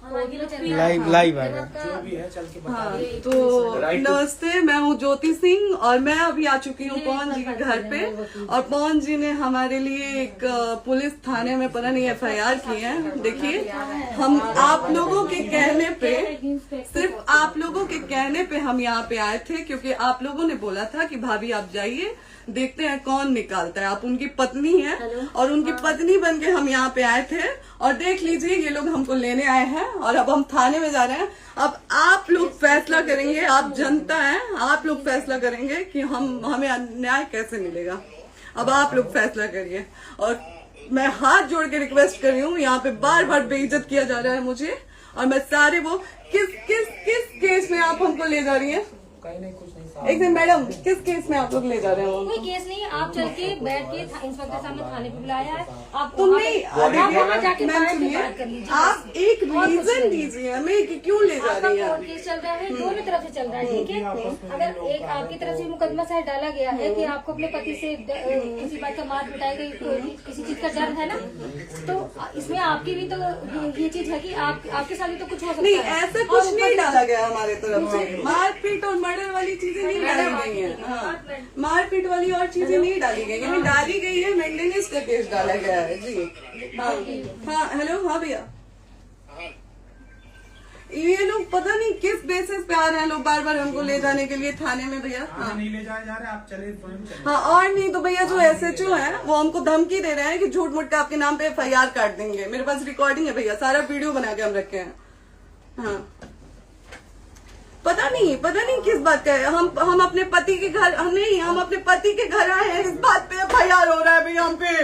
Live है। हाँ, तो नमस्ते, मैं हूँ ज्योति सिंह और मैं अभी आ चुकी हूँ पवन जी के घर पे। और पवन जी ने हमारे लिए एक पुलिस थाने में पता नहीं FIR की है। देखिए, हम आप लोगों के कहने पे, सिर्फ आप लोगों के कहने पे हम यहाँ पे आए थे, क्योंकि आप लोगों ने बोला था कि भाभी आप जाइए, देखते हैं कौन निकालता है। आप उनकी पत्नी हैं और उनकी पत्नी बन के हम यहाँ पे आए थे। और देख लीजिए, ये लोग हमको लेने आए हैं और अब हम थाने में जा रहे हैं। अब आप लोग फैसला करेंगे, आप जनता हैं, आप लोग फैसला करेंगे कि हमें न्याय कैसे मिलेगा। अब आप लोग फैसला करिए। और मैं हाथ जोड़ के रिक्वेस्ट कर रही हूँ, यहाँ पे बार बार बेइज्जत किया जा रहा है मुझे। और मैं सारे वो किस केस में आप हमको ले जा रही हैं? एक दिन मैडम, किस केस में आप लोग ले जा रहे हो? कोई केस नहीं है, आप चल के बैठ के इंस्पेक्टर साहब ने थाने पे बुलाया है। आप तुम नहीं, जाके बात कर लीजिए। आप एक रीजन दीजिए हमें कि क्यों ले जा रही है। कोर्ट केस चल रहा है, दोनों तरफ से चल रहा है, ठीक है। अगर एक आपकी तरफ से मुकदमा शायद डाला गया है कि आपको अपने पति से किसी बात का मार पिटाई गई, किसी चीज का डर है ना, तो इसमें आपकी भी तो ये चीज है कि आपके साथ भी तो कुछ हो सकता है। नहीं, ऐसा कुछ नहीं डाला गया हमारे तरफ से। मारपीट और मर्डर वाली चीजें नहीं डाली गई है। हाँ, मारपीट वाली और चीजें नहीं डाली गई है। डाली गई है मेंटेनेंस का केस डाला गया है जी। हाँ, हेलो, हाँ भैया, ये लोग पता नहीं किस बेसिस पे आ रहे हैं लोग बार बार हमको ले जाने के लिए थाने में भैया। हाँ, नहीं ले जाए जा रहे, आप चले। हाँ, और नहीं तो भैया जो SHO है वो हमको धमकी दे रहे हैं कि झूठ मूठ का आपके नाम पे FIR काट देंगे। मेरे पास रिकॉर्डिंग है भैया, सारा वीडियो बना के हम रखे हैं। हाँ, पता नहीं किस बात का है। हम अपने पति के घर, हम अपने पति के घर आए हैं, इस बात पे FIR हो रहा है भैया हम पे।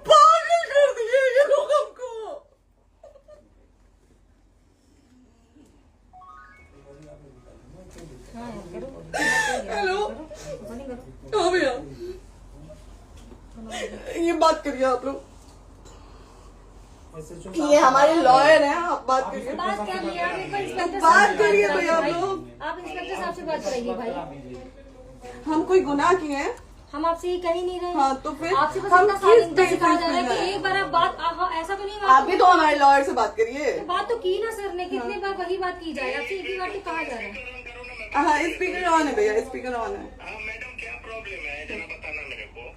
पागल कर दिए ये लोग हमको। हेलो, हाँ भैया, ये बात करिए आप लोग। ये हमारे लॉयर हैं, आप बात करिए। बात कर लिया, बात करिए भैया आप लोग। आप इंस्पेक्टर साहब से बात कराइए भाई। हम कोई गुनाह किए हैं? हम आपसे ये कह ही नहीं रहे। हाँ, तो फिर आपसे बस हम इतना सिखाया जा रहा है कि एक बार आप बात, ऐसा तो नहीं है। आप भी तो हमारे लॉयर से बात करिए। तो बात तो की ना सर ने, कितनी बार वही बात की जाए, आपसे एक ही बार तो कहा जा रहा है। हाँ, स्पीकर ऑन है भैया, स्पीकर ऑन है। मैडम क्या प्रॉब्लम है जरा बताना मेरे को।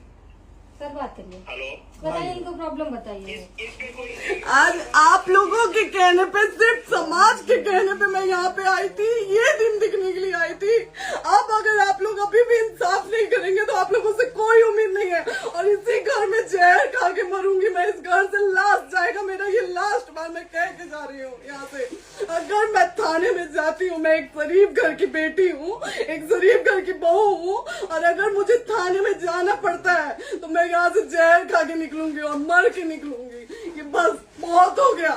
सर बात करिए। हेलो, बताइए, इनको प्रॉब्लम बताइए। आज आप लोगों के कहने पे, सिर्फ समाज के कहने पे मैं यहाँ पे आई थी, ये दिन दिखने के लिए आई थी। अब अगर आप लोग अभी भी इंसाफ नहीं करेंगे तो आप लोगों से कोई उम्मीद नहीं है। और इसी घर में जहर खा के मरूंगी मैं। इस घर से लास्ट जाएगा मेरा, ये लास्ट बार मैं कह के जा रही हूँ यहाँ से। अगर मैं थाने में जाती हूँ, मैं एक शरीफ घर की बेटी हूँ, एक शरीफ घर की बहू हूँ, और अगर मुझे थाने में जाना पड़ता है तो मैं यहाँ से जहर खा के निकलूंगी और मर के निकलूंगी। ये बस बहुत हो गया।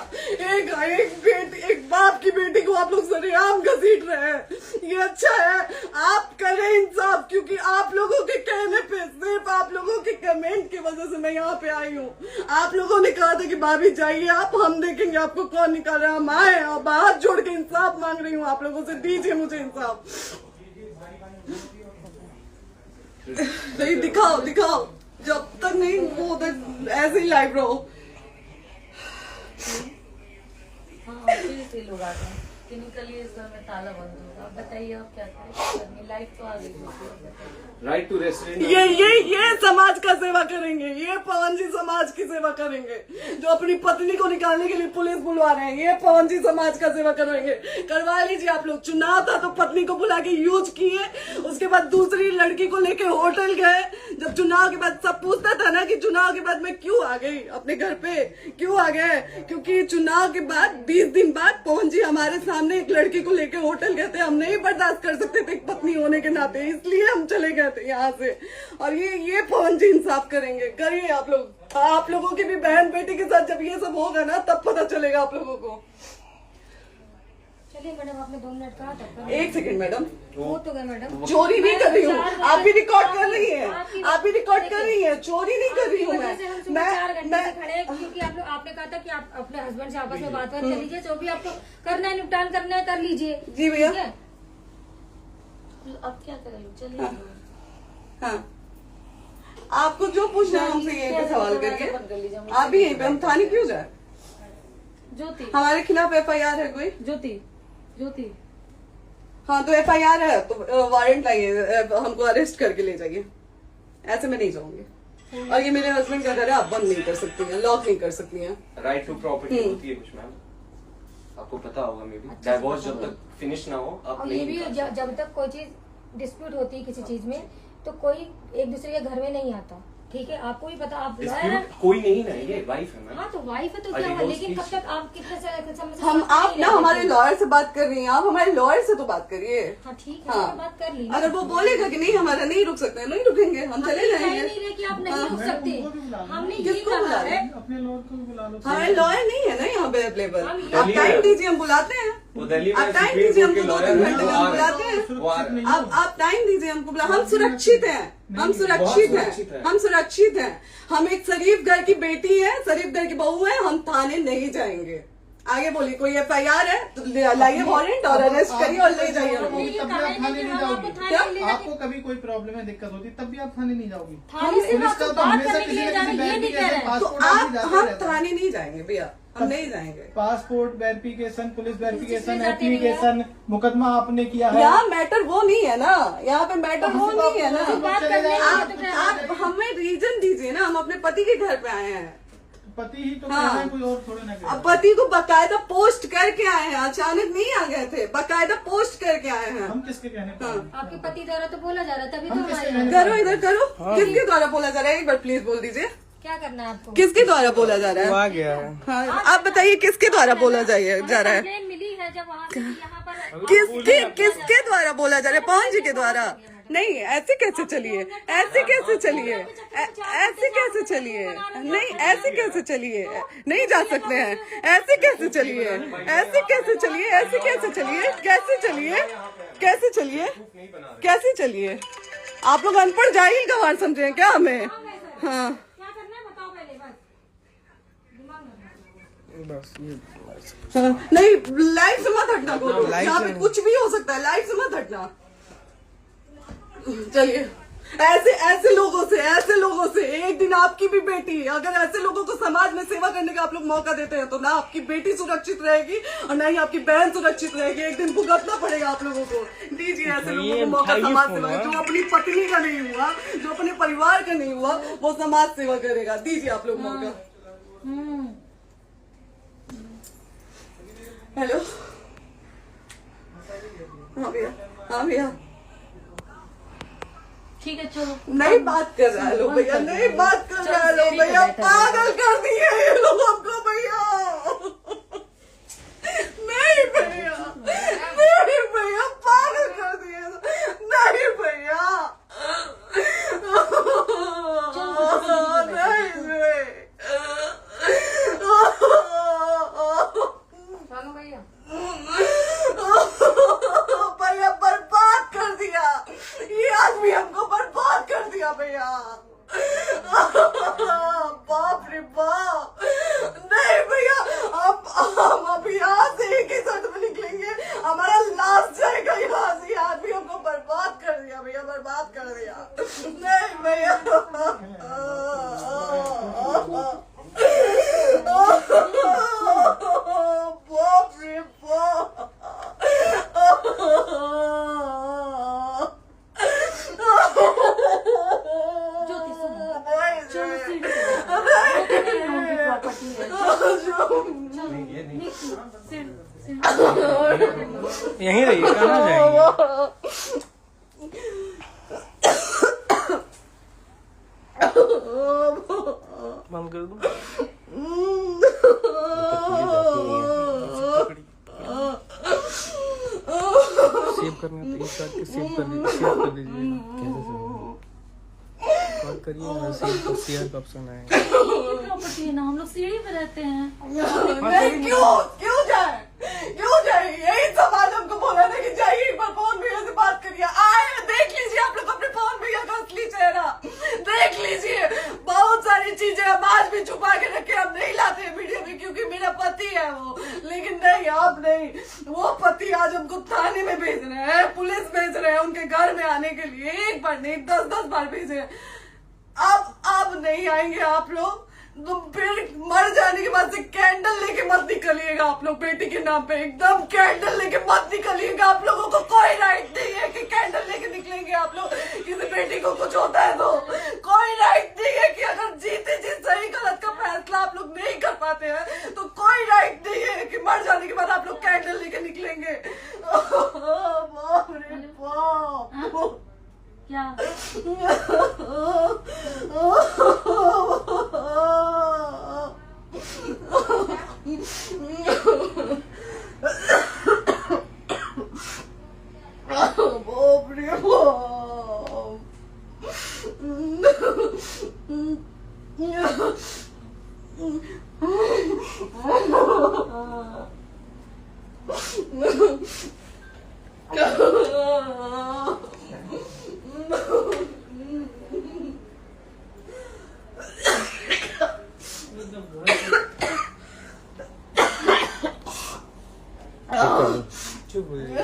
एक बाप की बेटी को आप लोग सरेआम घसीट रहे हैं। ये अच्छा है, आप करें इंसाफ, क्योंकि आप लोगों के कहने पे, सिर्फ आप लोगों के कमेंट की वजह से मैं यहाँ पे आई हूँ। आप लोगों ने कहा था कि भाभी जाइए आप, हम देखेंगे आपको कौन निकाल रहा है। हम आए और हाथ जोड़ के इंसाफ मांग रही हूँ आप लोगों से, दीजिए मुझे इंसाफ। नहीं, दिखाओ, जब तक नहीं वो उधर ऐसे ही लाइव रहो। से लोग आ गए कि निकलिए, इस घर में ताला बंद होगा। आप बताइए आप क्या करें? लाइफ तो आ गई। Right to restaurant. ये समाज का सेवा करेंगे, ये पवन जी समाज की सेवा करेंगे। जो अपनी पत्नी को निकालने के लिए पुलिस बुलवा रहे हैं, ये पवन जी समाज का सेवा करेंगे। करवा लीजिए आप लोग। चुनाव था तो पत्नी को बुला के यूज किए, उसके बाद दूसरी लड़की को लेके होटल गए। जब चुनाव के बाद सब पूछता था ना कि चुनाव के बाद मैं क्यों आ गई अपने घर पे, क्यों आ गए, क्योंकि चुनाव के बाद 20 दिन बाद पवन जी हमारे सामने एक लड़की को लेके होटल गए थे। हम नहीं बर्दाश्त कर सकते थे एक पत्नी होने के नाते, इसलिए हम चले गए थे यहाँ से। और ये पवन जी इंसाफ करेंगे। करिए आप लोग। आप लोगों की भी बहन बेटी के साथ जब ये सब होगा ना, तब पता चलेगा आप लोगों को। चलिए मैडम, आपने 2 मिनट कहा था। एक सेकंड मैडम, हो तो गए मैडम। चोरी नहीं कर रही हूँ, आप भी रिकॉर्ड कर रही हैं, आप भी रिकॉर्ड कर रही हैं। चोरी नहीं कर रही हूँ मैं। 4 घंटे से खड़े हैं, क्योंकि आपने कहा था कि आप अपने हस्बैंड से आपस में बात कर लीजिए, जो भी आपको करना है, निपटान करना है कर लीजिए। जी भैया। अब क्या करें? चलिए। हाँ, आपको जो पूछना है हमसे यहीं पे सवाल करिए। आप भी यहीं पे, हम थाने क्यों जाए? ज्योति, हमारे खिलाफ FIR है कोई? ज्योति हाँ तो FIR है तो वारंट लाइए, हमको अरेस्ट करके ले जाइए। ऐसे मैं नहीं जाऊंगी। और ये मेरे हस्बैंड का घर है, आप बंद नहीं कर सकती हैं, लॉक नहीं कर सकती हैं। राइट टू प्रॉपर्टी होती है कुछ मैम, आपको पता होगा मे बी। डाइवोर्स जब तक फिनिश ना हो आप और ये नहीं भी जब तक कोई चीज डिस्प्यूट होती है किसी चीज में तो कोई एक दूसरे के घर में नहीं आता, ठीक है? आपको भी पता, आप डिस्प्यूट कोई नहीं ना, ये वाइफ है मैम। हाँ तो वाइफ है तो क्या हुआ, लेकिन कब तक आप कितने हम आप ना हमारे लॉयर से बात कर रही हैं, आप हमारे लॉयर से तो बात करिए। हाँ ठीक है, हाँ। बात कर ली। अगर वो बोलेगा कि नहीं हमारा नहीं रुक सकते, नहीं रुकेंगे, हम चले जाएंगे। नहीं रहे कि आप नहीं रुक सकते, हमने ये किसको कहा बुला है। रहे? अपने लॉयर को भी बुला लो। हमारे लॉयर नहीं है ना यहाँ पे अवेलेबल। आप दिल्ली टाइम में- दीजिए, हम बुलाते हैं। वो दिल्ली में आप टाइम सुप्रीम दीजिए, कोर्ट के हमको 2-3 लॉयर हैं, घंटे में वो हम आ रहे बुलाते हैं। हैं। वो आ रहे हैं। आप टाइम दीजिए हमको, हम सुरक्षित हैं, हम सुरक्षित सुरक्षित हैं, है। हम सुरक्षित हैं। हम एक शरीफ घर की बेटी है, शरीफ घर की बहू है, हम थाने नहीं जाएंगे। आगे बोलिए, कोई FIR है तो लाइए वारंट और अरेस्ट करिए और ले जाइए हमको। ये तब भी कहा आप है थाने कि नहीं हम जाओगी। आपको थाने क्या? नहीं ले जाके- आपको कभी कोई प्रॉब्लम है, दिक्कत होती, तब भी आप थाने नहीं जाओगी। थाने से पुलिस आपको का तो बात हमेशा करने के किसी लिए न जा किसी रहे हैं, ये नहीं कह रहे हैं। तो पासपोर्ट आप आदि जाते हम रहता है। थाने नहीं जाएंगे भैया, हम नहीं जाएंगे। पासपोर्ट वेरिफिकेशन, पुलिस वेरिफिकेशन, जाते नहीं है। एप्लीकेशन, मुकदमा आपने किया है। यहाँ मैटर वो नहीं है ना, यहाँ पे मैटर वो नहीं है ना। बात करने के लिए तो क्या- आप हमें रीजन दीजिए ना, हम अपने पति के घर पे आए हैं। पति ही तो हाँ। कह रहे हैं, कोई और थोड़े ना कह रहे अब हैं। पति को बकायदा पोस्ट करके आए हैं, अचानक नहीं आ गए थे, बकायदा पोस्ट करके आए हैं। हम किसके कहने पर आए? आपके पति द्वारा तो बोला जा रहा है, तभी तो हम किसके हमारे कहने करो इधर करो, किसके द्वारा बोला जा रहा है? एक बार प्लीज बोल दीजिए, क्या करना है आपको? किसके द्वारा बोला जा रहा है? आ गया है। हाँ, आप बताइए किसके द्वारा बोला जा रहा है? कंप्लेन मिली है जब वहाँ से यहाँ पर किसके द्वारा बोला जा रहा है? पवन जी के द्वारा? नहीं, ऐसे कैसे चलिए, ऐसे कैसे चलिए, ऐसे कैसे चलिए, नहीं ऐसे कैसे चलिए, नहीं जा सकते हैं, ऐसे कैसे चलिए, ऐसे कैसे चलिए, ऐसे कैसे चलिए, कैसे चलिए, कैसे चलिए, कैसे चलिए? आप लोग अनपढ़ जाहिल गंवार समझे हैं क्या हमें? हाँ क्या करना है बताओ पहले, बस दिमाग में बस ये हाँ, नहीं लाइफ से मत हटना, बोलो यहाँ पे कुछ भी हो सकता है, लाइफ से मत हटना। चलिए, ऐसे लोगों से एक दिन आपकी भी बेटी, अगर ऐसे लोगों को समाज में सेवा करने का आप लोग मौका देते हैं तो ना आपकी बेटी सुरक्षित रहेगी और ना ही आपकी बहन सुरक्षित रहेगी। एक दिन भुगतना पड़ेगा आप लोगों को। दीजिए ऐसे लोगों को मौका समाज सेवा का, जो अपनी पत्नी का नहीं हुआ, जो अपने परिवार का नहीं हुआ, वो समाज सेवा करेगा। दीजिए आप लोग मौका। हेलो, हाँ भैया, हाँ भैया, ठीक है चलो। नहीं बात कर रहा है लो भैया, नहीं बात कर रहा है लो भैया, पागल कर दिए ये लोग हमको भैया। नहीं भैया, नहीं भैया, पागल कर दिए, नहीं भैया, नहीं चलो भैया, भैया बर्बाद कर दिया ये आदमी, हमको बर्बाद कर दिया भैया। बाप रे बाप, नहीं भैया, हम अभी यहाँ से एक ही साथ में निकलेंगे, हमारा लास्ट जाएगा यहाँ से। ये आदमी हमको बर्बाद कर दिया भैया, बर्बाद कर दिया। नहीं भैया, बाप रे बाप, ज्योति सुनो, नहीं, चलो सीढ़ी प्रॉपर्टी है, ये नहीं यहीं रहिए, कहाँ जाएंगे? बंद कर दूं? सेव करना तो एक काट के सेव कर दीजिए। कॉल करिए ना, सेव शेयर का ऑप्शन आएगा। प्रॉपर्टी है ना, हम लोग सीढ़ी पे रहते हैं। नहीं, क्यों जाए? यही समाज हमको बोला था कि जाइए एक बार पवन भैया से बात करिए। आए, देख लीजिए आप लोग अपने पवन भैया का असली चेहरा, देख लीजिए। बहुत सारी चीजें हम आज भी छुपा के रखे, हम नहीं लाते हैं मीडिया में क्योंकि मेरा पति है वो, लेकिन नहीं, आप नहीं। वो पति आज हमको थाने में भेज रहे हैं, पुलिस भेज रहे हैं उनके घर में आने के लिए, एक बार नहीं 10-10 बार भेजे। अब नहीं आएंगे आप लोग। तो फिर मर जाने के बाद से कैंडल लेके मत निकलिएगा आप लोग बेटी के नाम पे। एकदम कैंडल लेके मत निकलिएगा। आप लोगों को कोई राइट नहीं है कि कैंडल लेके निकलेंगे आप लोग। किसी बेटी को कुछ होता है तो कोई राइट नहीं है कि अगर जीते जी सही गलत का फैसला आप लोग नहीं कर पाते हैं तो कोई राइट नहीं है कि मर जाने के बाद आप लोग कैंडल लेके निकलेंगे। बाप रे बाप। क्या बाप रे चुप हो जाइए।